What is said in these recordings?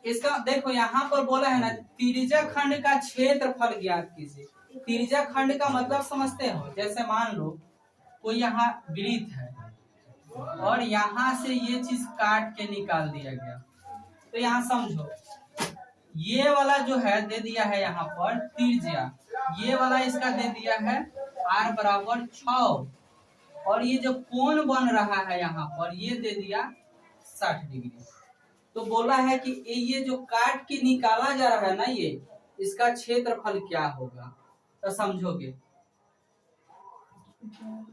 इसका देखो यहाँ पर बोला है ना, त्रिज्या खंड का क्षेत्रफल ज्ञात कीजिए। त्रिज्या खंड का मतलब समझते हो? जैसे मान लो कोई यहाँ वृत्त है और यहाँ से ये चीज काट के निकाल दिया गया, तो यहाँ समझो ये वाला जो है दे दिया है यहाँ पर त्रिज्या, ये वाला इसका दे दिया है r बराबर 6, और ये जो कोण बन रहा है यहाँ पर ये दे दिया 60 डिग्री। तो बोला है कि ये जो काट के निकाला जा रहा है ना, ये इसका क्षेत्रफल क्या होगा, तो समझोगे।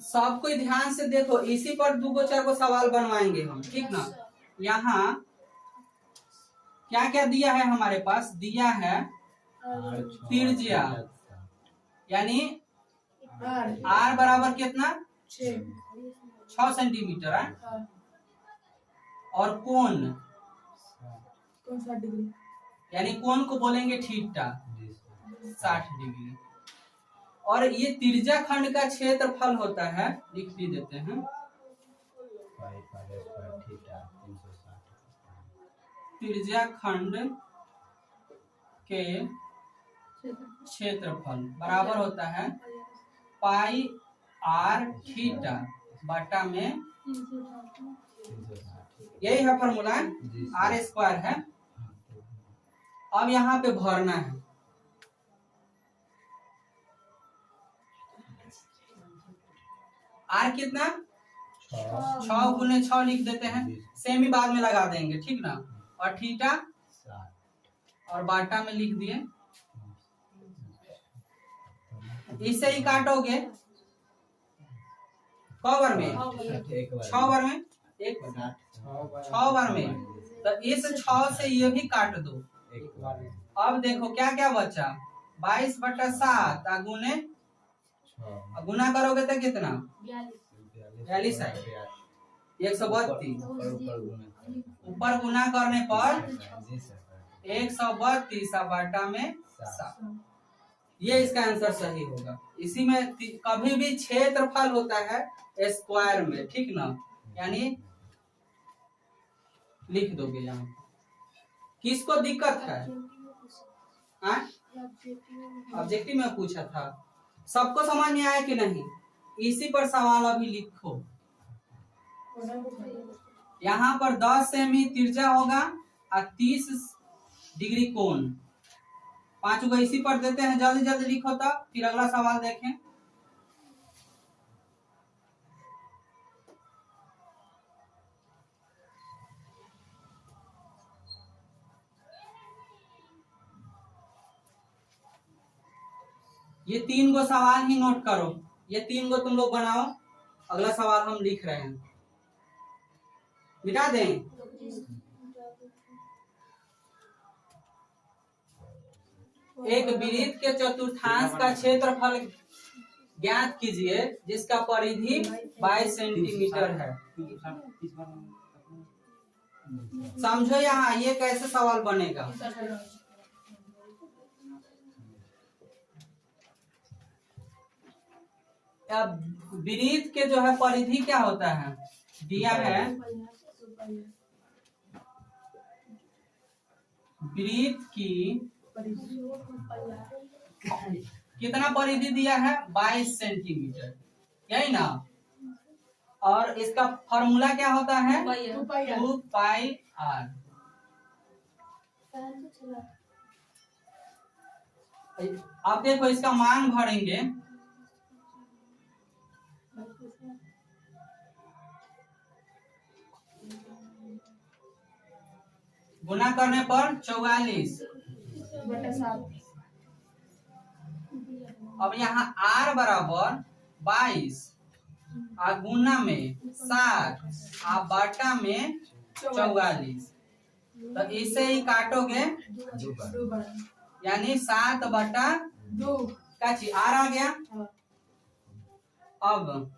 सब कोई ध्यान से देखो, इसी पर 2-4 को सवाल बनवाएंगे हम, ठीक ना। यहाँ क्या क्या दिया है हमारे पास, दिया है त्रिज्या यानी r बराबर कितना 6 सेंटीमीटर है, और कोण यानी कोण को बोलेंगे थीटा 60 डिग्री। और ये त्रिज्या खंड का क्षेत्रफल होता है, लिख भी देते हैं, त्रिज्या खंड के क्षेत्रफल बराबर होता है पाई r थीटा बटा में, यही है फॉर्मूला, r स्क्वायर है। अब यहाँ पे भरना है, r कितना 6 गुने 6 लिख देते हैं, सेमी बाद में लगा देंगे, ठीक ना। और थीटा और बाटा में लिख दिए, इससे ही काटोगे कवर में 6 बार में, 6 बार में, तो इस 6 से ये भी काट दो। अब देखो क्या क्या बचा, 22/7 गुने, गुना करोगे तो कितना 42 है, 132, ऊपर गुना करने पर 132 बाटा में 7, ये इसका आंसर सही होगा। इसी में कभी भी क्षेत्रफल होता है स्क्वायर में, ठीक ना, यानी लिख दोगे यहाँ। किसको दिक्कत है, ऑब्जेक्टिव में पूछा था, सबको समझ में आया कि नहीं, इसी पर सवाल अभी लिखो। यहाँ पर 10 सेमी त्रिज्या होगा और 30 डिग्री कोण, 5 को इसी पर देते हैं, जल्दी जल्दी लिखो तो फिर अगला सवाल देखें। ये 3 गो सवाल ही नोट करो, ये 3 गो तुम लोग बनाओ, अगला सवाल हम लिख रहे हैं, मिटा दें। एक वृत्त के चतुर्थांश का क्षेत्रफल ज्ञात कीजिए जिसका परिधि 22 सेंटीमीटर है। समझो यहाँ ये कैसे सवाल बनेगा। अब वृत्त के जो है परिधि क्या होता है, दिया है वृत्त की कितना परिधि दिया है 22 सेंटीमीटर, यही ना। और इसका फॉर्मूला क्या होता है 2πr। आप देखो इसका मान भरेंगे, गुना करने पर 44/7। अब यहाँ r बराबर 22 और गुना में 60 और बाटा में 44, तो इसे ही काटोगे यानी 7/2 का चीज r आ गया। अब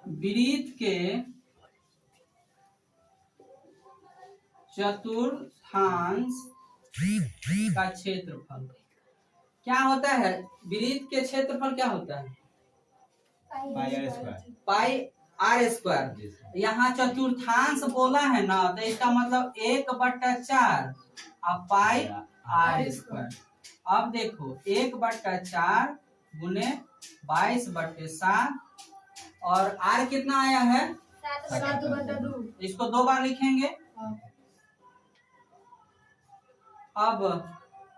वृत्त के चतुर्थांश का क्षेत्रफल क्या होता है, वृत्त के क्षेत्रफल क्या होता है पाई आर स्क्वायर। यहाँ चतुर्थांश बोला है ना, तो इसका मतलब 1/4 पाई आर स्क्वायर। अब देखो 1/4 गुने 22/7 और आर कितना आया है 7/2। इसको 2 बार लिखेंगे। अब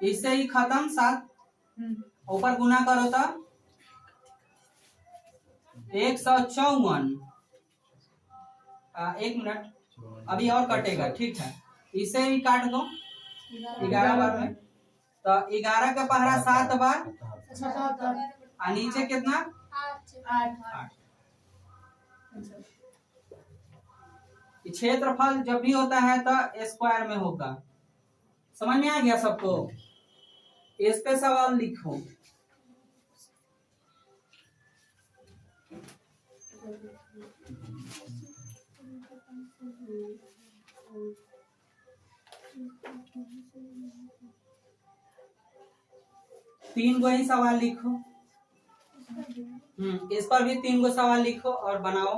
इससे ही खत्म 7 ऊपर गुना करो तो 154। 1 मिनट अभी और कटेगा, ठीक है, इसे भी काट दो 11 बार में। तो 11 का पहरा 7 बार 77। और नीचे कितना 8। क्षेत्रफल जब भी होता है तो स्क्वायर में होगा। समझ में आ गया सबको? इस पे सवाल लिखो। तीन गो ही सवाल लिखो। इस पर भी 3 गो सवाल लिखो और बनाओ।